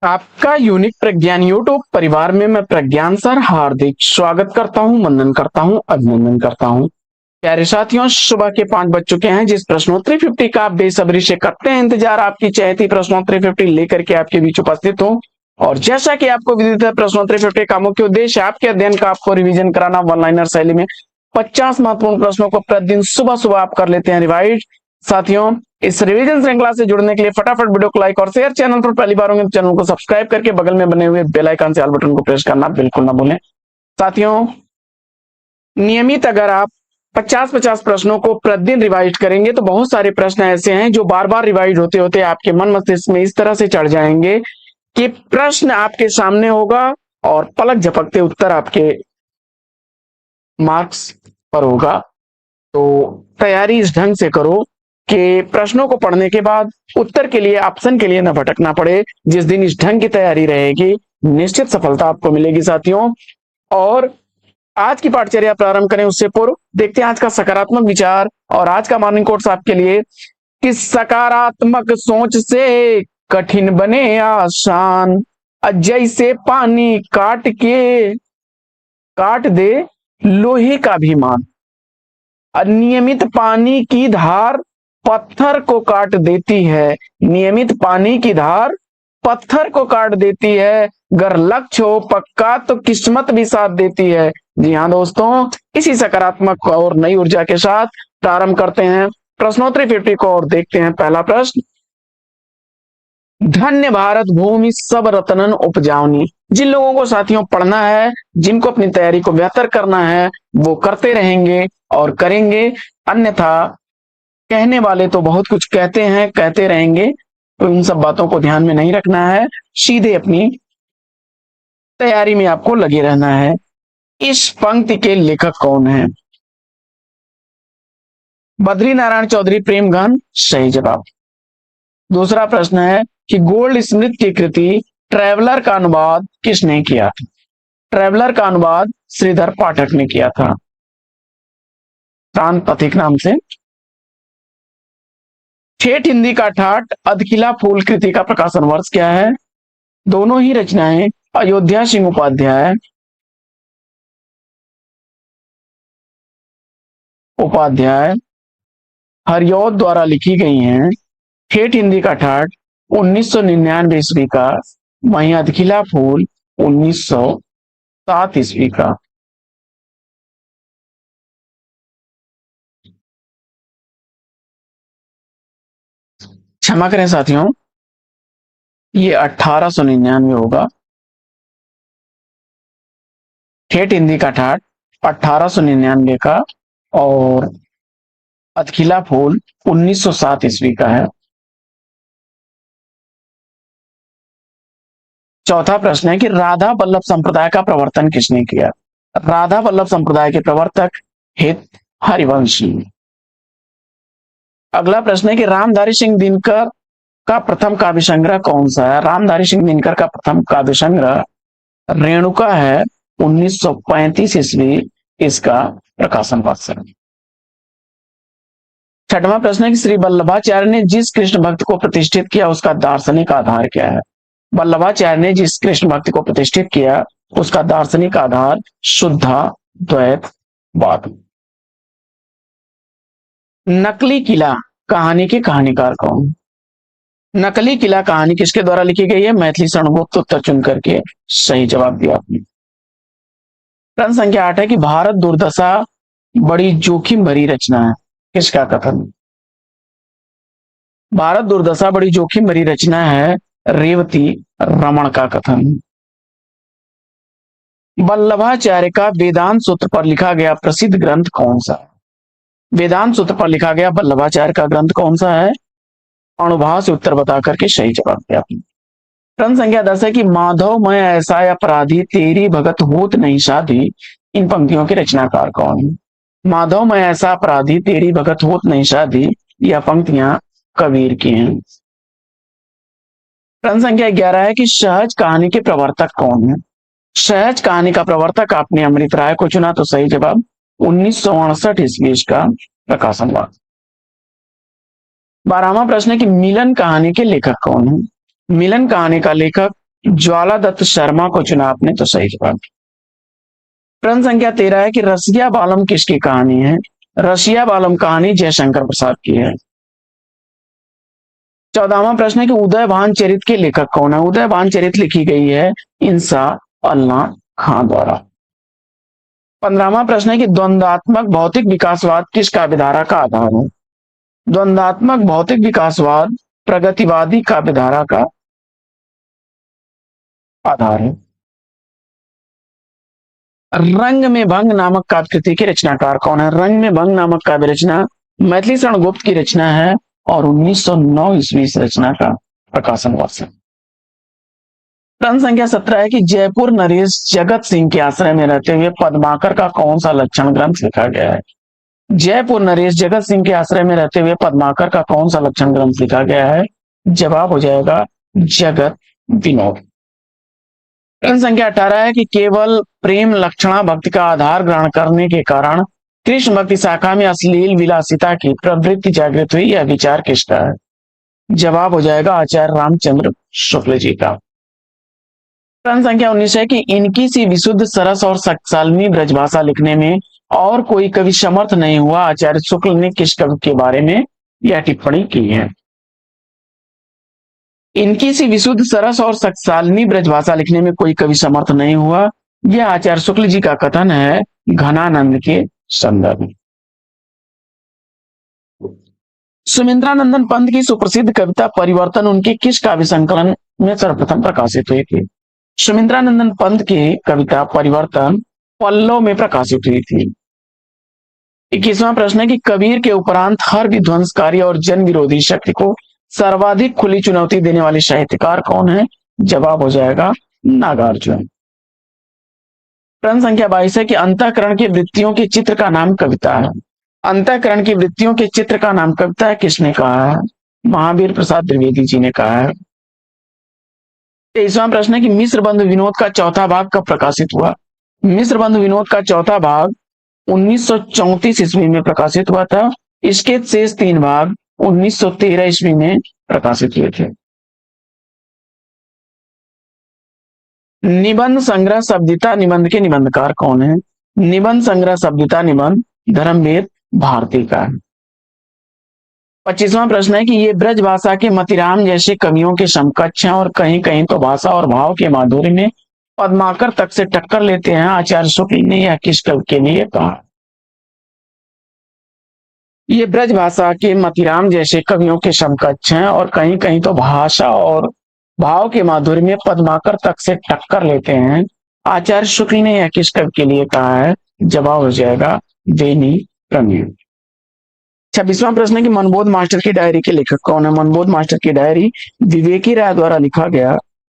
आपका यूनिक प्रज्ञान यूट्यूब परिवार में मैं प्रज्ञान सर हार्दिक स्वागत करता हूं, वंदन करता हूं, अभिनंदन करता हूं। प्यारे साथियों, सुबह के 5 बज चुके हैं। जिस प्रश्नोत्तरी 50 का आप बेसब्री से करते हैं इंतजार, आपकी चहेती प्रश्नोत्तरी 50 लेकर के आपके बीच उपस्थित हूं। और जैसा कि आपको विदित है, प्रश्नोत्तरी 50 का मुख्य उद्देश्य आपके अध्ययन का आपको रिवीजन कराना। वन लाइनर शैली में 50 महत्वपूर्ण प्रश्नों को प्रतिदिन सुबह सुबह आप कर लेते हैं रिवाइज। साथियों, इस रिवीजन श्रृंखला से जुड़ने के लिए फटाफट वीडियो को लाइक और शेयर, चैनल पर पहली बार होंगे तो चैनल को सब्सक्राइब करके बगल में बने हुए बेल आइकन से ऑल बटन को प्रेस करना बिल्कुल ना भूलें। साथियों, नियमित अगर आप 50-50 प्रश्नों को प्रतिदिन रिवाइज करेंगे तो बहुत सारे प्रश्न ऐसे हैं जो बार बार रिवाइज होते होते आपके मन मस्तिष्क में इस तरह से चढ़ जाएंगे कि प्रश्न आपके सामने होगा और पलक झपकते उत्तर आपके मार्क्स पर होगा। तो तैयारी इस ढंग से करो कि प्रश्नों को पढ़ने के बाद उत्तर के लिए, ऑप्शन के लिए न भटकना पड़े। जिस दिन इस ढंग की तैयारी रहेगी, निश्चित सफलता आपको मिलेगी। साथियों, और आज की पाठचर्या प्रारंभ करें उससे पूर्व देखते हैं आज का सकारात्मक विचार और आज का मॉर्निंग कोट्स आपके लिए कि सकारात्मक सोच से कठिन बने आसान, जैसे पानी काट दे लोहे का भी मान। अनियमित पानी की धार पत्थर को काट देती है, नियमित पानी की धार पत्थर को काट देती है, अगर लक्ष्य हो पक्का तो किस्मत भी साथ देती है। जी हाँ दोस्तों, इसी सकारात्मक और नई ऊर्जा के साथ प्रारंभ करते हैं प्रश्नोत्तरी 50 को और देखते हैं पहला प्रश्न। धन्य भारत भूमि सब रत्नन उपजाऊनी। जिन लोगों को साथियों पढ़ना है, जिनको अपनी तैयारी को बेहतर करना है, वो करते रहेंगे और करेंगे। अन्यथा कहने वाले तो बहुत कुछ कहते हैं, कहते रहेंगे, तो इन सब बातों को ध्यान में नहीं रखना है, सीधे अपनी तैयारी में आपको लगे रहना है। इस पंक्ति के लेखक कौन है? बद्री नारायण चौधरी प्रेमगन, सही जवाब। दूसरा प्रश्न है कि गोल्ड स्मिथ की कृति ट्रैवलर का अनुवाद किसने किया था? ट्रैवलर का अनुवाद श्रीधर पाठक ने किया था, प्रांत पथिक नाम से। ठेठ हिंदी का ठाठ अधकिला फूल कृति का प्रकाशन वर्ष क्या है? दोनों ही रचनाएं अयोध्या सिंह उपाध्याय हरिऔध द्वारा लिखी गई हैं। ठेठ हिंदी का ठाठ 1999 ईस्वी का, वहीं अधकिला फूल 1907 ईस्वी का। क्षमा करें साथियों, ये 1899 होगा। ठेठ हिंदी का ठाठ 1899 का और अधकिला फूल 1907 ईस्वी का है। चौथा प्रश्न है कि राधा वल्लभ संप्रदाय का प्रवर्तन किसने किया? राधा वल्लभ संप्रदाय के प्रवर्तक हित हरिवंशी। अगला प्रश्न है कि रामधारी सिंह दिनकर का प्रथम काव्य संग्रह कौन सा है? रामधारी सिंह दिनकर का प्रथम काव्य संग्रह रेणुका है, 1935 ईस्वी इसका प्रकाशन वर्ष है। छठवां प्रश्न है कि श्री वल्लभाचार्य ने जिस कृष्ण भक्त को प्रतिष्ठित किया उसका दार्शनिक आधार क्या है? वल्लभाचार्य ने जिस कृष्ण भक्त को प्रतिष्ठित किया उसका दार्शनिक आधार शुद्धाद्वैतवाद। नकली किला कहानी के कहानीकार कौन? नकली किला कहानी किसके द्वारा लिखी गई है? मैथिली शरणगुप्त उत्तर चुन करके सही जवाब दिया आपने। प्रश्न संख्या 8 है कि भारत दुर्दशा बड़ी जोखिम भरी रचना है, किसका कथन? भारत दुर्दशा बड़ी जोखिम भरी रचना है, रेवती रमण का कथन। वल्लभाचार्य का वेदांत सूत्र पर लिखा गया प्रसिद्ध ग्रंथ कौन सा है? वेदांत सूत्र पर लिखा गया वल्लभाचार्य का ग्रंथ कौन सा है? अणुभाव से उत्तर बता करके सही जवाब दिया आपने। प्रश्न संख्या 10 है कि माधव मैं ऐसा अपराधी तेरी भगत होत नहीं शादी। इन पंक्तियों के रचनाकार कौन है? माधव मैं ऐसा अपराधी तेरी भगत होत नहीं शादी, यह पंक्तियां कबीर की हैं। प्रश्न संख्या 11 है कि सहज कहानी के प्रवर्तक कौन है? सहज कहानी का प्रवर्तक आपने अमृत राय को चुना, तो सही जवाब 1968 ईस्वी का प्रकाशन हुआ। 12वां प्रश्न है कि मिलन कहानी के लेखक कौन है? मिलन कहानी का लेखक ज्वाला दत्त शर्मा को चुना आपने, तो सही जवाब। प्रश्न संख्या 13 है कि रसिया बालम किसकी कहानी है? रसिया बालम कहानी जयशंकर प्रसाद की है। 14वां प्रश्न है कि उदयभान चरित के लेखक कौन है? उदयभान चरित लिखी गई है इंसा अल्लाह खां द्वारा। 15वां प्रश्न है कि द्वंद्वात्मक भौतिक विकासवाद किस काव्यधारा का आधार है? द्वंद्वात्मक भौतिक विकासवाद प्रगतिवादी काव्यधारा का आधार है। रंग में भंग नामक काव्य कृति के रचनाकार कौन है? रंग में भंग नामक काव्य रचना मैथिली शरण गुप्त की रचना है और 1909 ईस्वी इस रचना का प्रकाशन वर्ष है। प्रश्न संख्या 17 है कि जयपुर नरेश जगत सिंह के आश्रय में रहते हुए पद्माकर का कौन सा लक्षण ग्रंथ लिखा गया है? जयपुर नरेश जगत सिंह के आश्रय में रहते हुए पद्माकर का कौन सा लक्षण ग्रंथ लिखा गया है? जवाब हो जाएगा जगत विनोद। प्रश्न संख्या 18 है कि केवल प्रेम लक्षणा भक्ति का आधार ग्रहण करने के कारण कृष्ण भक्ति शाखा में अश्लील विलासिता की प्रवृत्ति जागृत हुई, यह विचार किसका है? जवाब हो जाएगा आचार्य रामचंद्र शुक्ल जी का। प्रश्न संख्या 19 है कि इनकी सी विशुद्ध सरस और टकसालनी ब्रजभाषा लिखने में और कोई कवि समर्थ नहीं हुआ, आचार्य शुक्ल ने किस कवि के बारे में यह टिप्पणी की है? इनकी सी विशुद्ध सरस और टकसालनी ब्रजभाषा लिखने में कोई कवि समर्थ नहीं हुआ, यह आचार्य शुक्ल जी का कथन है घनानंद के संदर्भ में। सुमित्रानंदन पंत की सुप्रसिद्ध कविता परिवर्तन उनके किस काव्य संकलन में सर्वप्रथम प्रकाशित हुई थी? सुमित्रानंदन पंत की कविता परिवर्तन पल्लव में प्रकाशित हुई थी। 21वां प्रश्न है कि कबीर के उपरांत हर विध्वंसकारी और जन विरोधी शक्ति को सर्वाधिक खुली चुनौती देने वाले साहित्यकार कौन है? जवाब हो जाएगा नागार्जुन। प्रश्न संख्या 22 है कि अंतःकरण की वृत्तियों के चित्र का नाम कविता है। अंतःकरण की वृत्तियों के चित्र का नाम कविता है, किसने कहा है? महावीर प्रसाद द्विवेदी जी ने कहा है। 23वां प्रश्न है कि मिश्र बंधु विनोद का चौथा भाग कब प्रकाशित हुआ? मिश्र बंधु विनोद का चौथा भाग 1934 ईस्वी में प्रकाशित हुआ था। इसके शेष 3 भाग 1913 ईस्वी में प्रकाशित हुए थे। निबंध संग्रह शब्दिता निबंध के निबंधकार कौन है? निबंध संग्रह शब्दिता निबंध धर्मवेद भारती का है। 25वां प्रश्न है कि ये ब्रज भाषा के मतिराम जैसे कवियों के समकक्ष हैं और कहीं कहीं तो भाषा और भाव के माधुर्य में पद्माकर तक से टक्कर लेते हैं, आचार्य शुक्ल ने यह किस कवि के लिए कहा? ये ब्रज भाषा के मतिराम जैसे कवियों के समकक्ष हैं और कहीं कहीं तो भाषा और भाव के माधुर्य में पद्माकर तक से टक्कर लेते हैं, आचार्य शुक्ल ने यह किस कवि के लिए कहा है? जवाब हो जाएगा वेनी प्रमीण। 26वां प्रश्न है कि मनबोध मास्टर की डायरी के लेखक कौन है? मनबोध मास्टर की डायरी विवेकी राय द्वारा लिखा गया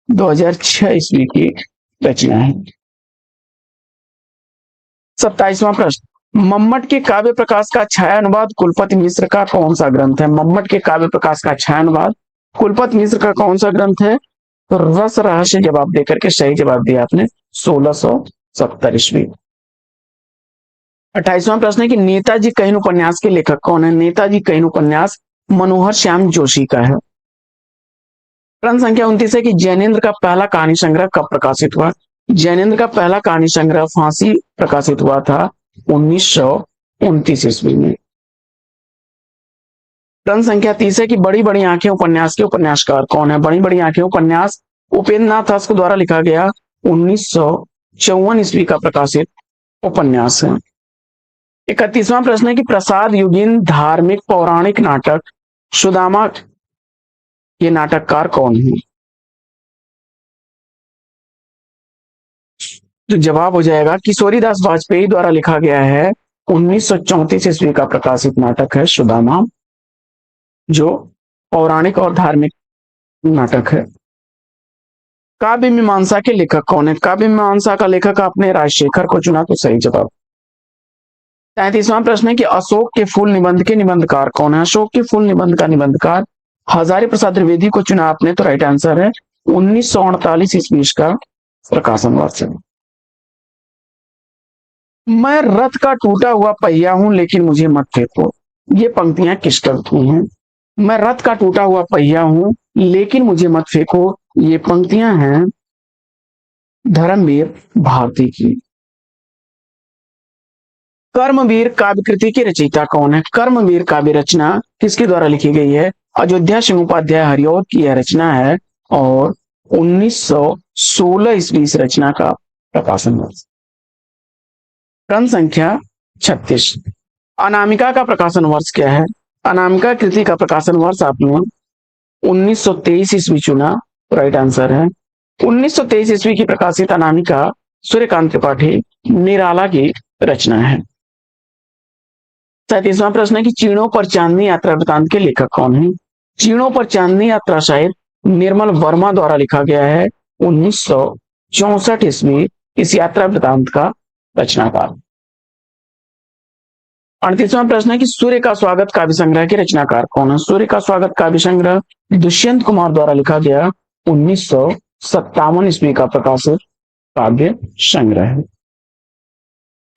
2006 ईस्वी की रचना है। 27वां प्रश्न, मम्मट के काव्य प्रकाश का छायानुवाद कुलपति मिश्र का कौन सा ग्रंथ है? मम्मट के काव्य प्रकाश का छायानुवाद कुलपति मिश्र का कौन सा ग्रंथ है? तो रस रहस्य जवाब देकर के सही जवाब दिया आपने 1670 ईस्वी। 28वां प्रश्न है कि नेताजी कहीन उपन्यास के लेखक कौन है? नेताजी कहीन उपन्यास मनोहर श्याम जोशी का है। प्रश्न संख्या 29 है कि जैनेन्द्र का पहला कहानी संग्रह कब प्रकाशित हुआ? जैनेन्द्र का पहला कहानी संग्रह फांसी प्रकाशित हुआ था 1929 ईस्वी में। प्रश्न संख्या 30 है कि बड़ी बड़ी आंखें उपन्यास के उपन्यासकार कौन है? बड़ी बड़ी आंखें उपन्यास उपेंद्र नाथ हंस द्वारा लिखा गया 1954 ईस्वी का प्रकाशित उपन्यास है। 31वां प्रश्न है कि प्रसाद युगीन धार्मिक पौराणिक नाटक सुदामा ये नाटककार कौन है? तो जवाब हो जाएगा किशोरीदास वाजपेयी द्वारा लिखा गया है 1934 ईस्वी का प्रकाशित नाटक है सुदामा, जो पौराणिक और धार्मिक नाटक है। काव्य मीमांसा के लेखक कौन है? काव्य मीमांसा का लेखक आपने राजशेखर को चुना, तो सही जवाब। 33वां प्रश्न है कि अशोक के फूल निबंध के निबंधकार कौन है? अशोक के फूल निबंध का निबंधकार हजारी प्रसाद द्विवेदी को चुना आपने, तो राइट आंसर है 1948 ईस्वी का प्रकाशन वर्ष है। मैं रथ का टूटा हुआ पहिया हूं लेकिन मुझे मत फेंको, ये पंक्तियां किस कवि की हैं? मैं रथ का टूटा हुआ पहिया हूं लेकिन मुझे मत फेंको, ये पंक्तियां हैं धर्मवीर भारती की। कर्मवीर काव्य कृति की रचयिता कौन है? कर्मवीर काव्य रचना किसके द्वारा लिखी गई है? अयोध्या सिंह उपाध्याय हरिऔध की यह रचना है और 1916 ईस्वी इस रचना का प्रकाशन हुआ। क्रम संख्या 36। अनामिका का प्रकाशन वर्ष क्या है? अनामिका कृति का प्रकाशन वर्ष आपने 1923 ईस्वी चुना, राइट आंसर है 1923 ईस्वी की प्रकाशित अनामिका सूर्यकांत त्रिपाठी निराला की रचना है। 37वां प्रश्न है कि चीणों पर चांदनी यात्रा वृतांत के लेखक कौन है? चीणों पर चांदनी यात्रा शायद निर्मल वर्मा द्वारा लिखा गया है 1964 ईस्वी इस यात्रा वृतांत का रचनाकार। 38वां प्रश्न है कि सूर्य का स्वागत काव्य संग्रह के रचनाकार कौन है? सूर्य का स्वागत काव्य संग्रह दुष्यंत कुमार द्वारा लिखा गया 1957 ईस्वी का प्रकाशित काव्य संग्रह है।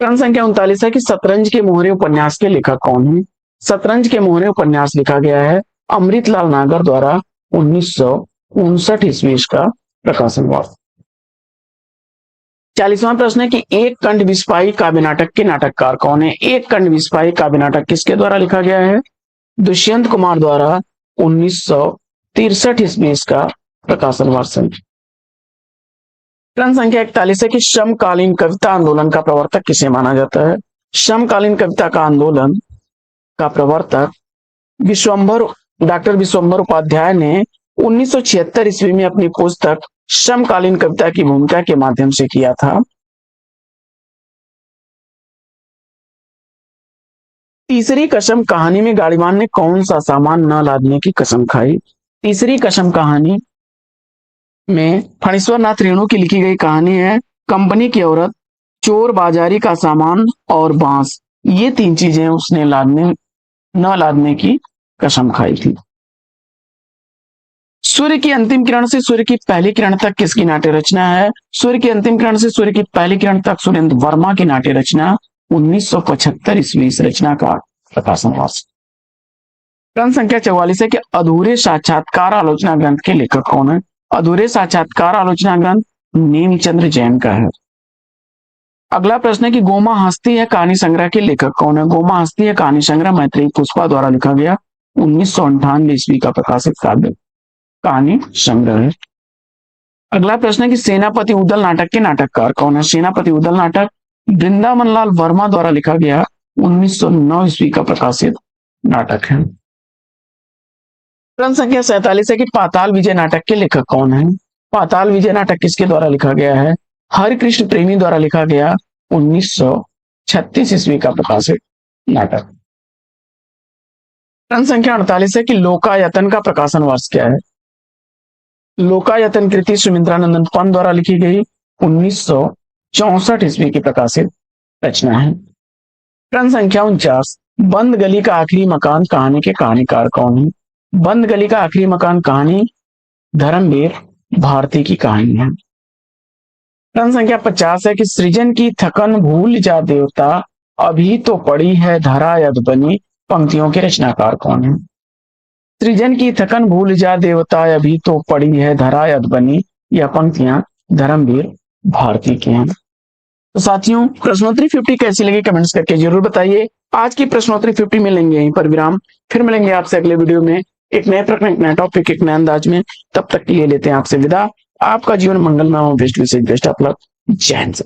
प्रश्न संख्या 39 है कि शतरंज के मोहरे उपन्यास के लेखक कौन है? शतरंज के मोहरे उपन्यास लिखा गया है अमृतलाल नागर द्वारा 1959 ईस्वी का प्रकाशन हुआ। 40वां प्रश्न है कि एक कंठ विस्पाई काव्य नाटक के नाटककार कौन है? एक कंठ विस्पाई काव्य नाटक किसके द्वारा लिखा गया है? दुष्यंत कुमार द्वारा 1963 ईस्वी का प्रकाशन वर्ष है। प्रश्न संख्या 41 है कि समकालीन कविता आंदोलन का प्रवर्तक किसे माना जाता है? समकालीन कविता का आंदोलन का प्रवर्तक डॉक्टर विश्वंभर उपाध्याय ने 1976 ईस्वी में अपनी पुस्तक समकालीन कविता की भूमिका के माध्यम से किया था। तीसरी कसम कहानी में गाड़ीवान ने कौन सा सामान न लादने की कसम खाई? तीसरी कसम कहानी में फणीश्वर नाथ रेणु की लिखी गई कहानी है कंपनी की औरत, चोर बाजारी का सामान और बांस, ये तीन चीजें उसने न लादने की कसम खाई थी। सूर्य की अंतिम किरण से सूर्य की पहली किरण तक किसकी नाट्य रचना है? सूर्य की अंतिम किरण से सूर्य की पहली किरण तक सुरेंद्र वर्मा की नाट्य रचना 1975 ईस्वी इस रचना का प्रकाशन वर्ष। प्रश्न संख्या 44 है कि अधूरे साक्षात्कार आलोचना ग्रंथ के लेखक कौन है? अधूरे साक्षात्कार आलोचना ग्रंथ नेमचंद्र जैन का है। अगला प्रश्न है कि गोमा हस्ती है कहानी संग्रह के लेखक कौन है? गोमा हस्ती है कहानी संग्रह मैत्रेयी पुष्पा द्वारा लिखा गया 1998 ईस्वी का प्रकाशित काव्य कहानी संग्रह है। अगला प्रश्न है कि सेनापति उदल नाटक के नाटककार कौन है? सेनापति उदल नाटक वृंदावन लाल वर्मा द्वारा लिखा गया 1909 ईस्वी का प्रकाशित नाटक है। प्रश्न संख्या 47 है कि पाताल विजय नाटक के लेखक कौन है? पाताल विजय नाटक किसके द्वारा लिखा गया है? हरिकृष्ण प्रेमी द्वारा लिखा गया 1936 ईस्वी का प्रकाशित नाटक। प्रश्न संख्या 48 है कि लोकायतन का प्रकाशन वर्ष क्या है? लोकायतन कृति सुमित्रानंदन पंत द्वारा लिखी गई 1964 ईस्वी की प्रकाशित रचना है। प्रश्न संख्या 49 बंद गली का आखिरी मकान कहानी के कहानीकार कौन है? बंद गली का आखिरी मकान कहानी धर्मवीर भारती की कहानी है। प्रश्न संख्या 50 है कि सृजन की थकन भूल जा देवता अभी तो पड़ी है धरा यद बनी पंक्तियों के रचनाकार कौन है? सृजन की थकन भूल जा देवता अभी तो पड़ी है धरा यद बनी, यह पंक्तियां धर्मवीर भारती की हैं। तो साथियों प्रश्नोत्तरी 50 कैसी लगी कमेंट्स करके जरूर बताइए। आज की प्रश्नोत्तरी 50 में लेंगे यहीं पर विराम, फिर मिलेंगे आपसे अगले वीडियो में एक नए प्रश्न, एक नया टॉपिक, एक नए अंदाज में। तब तक के लिए लेते हैं आपसे विदा। आपका जीवन मंगलमय हो, बेस्ट विशेष बेस्ट ऑफ लक। जय हिंद।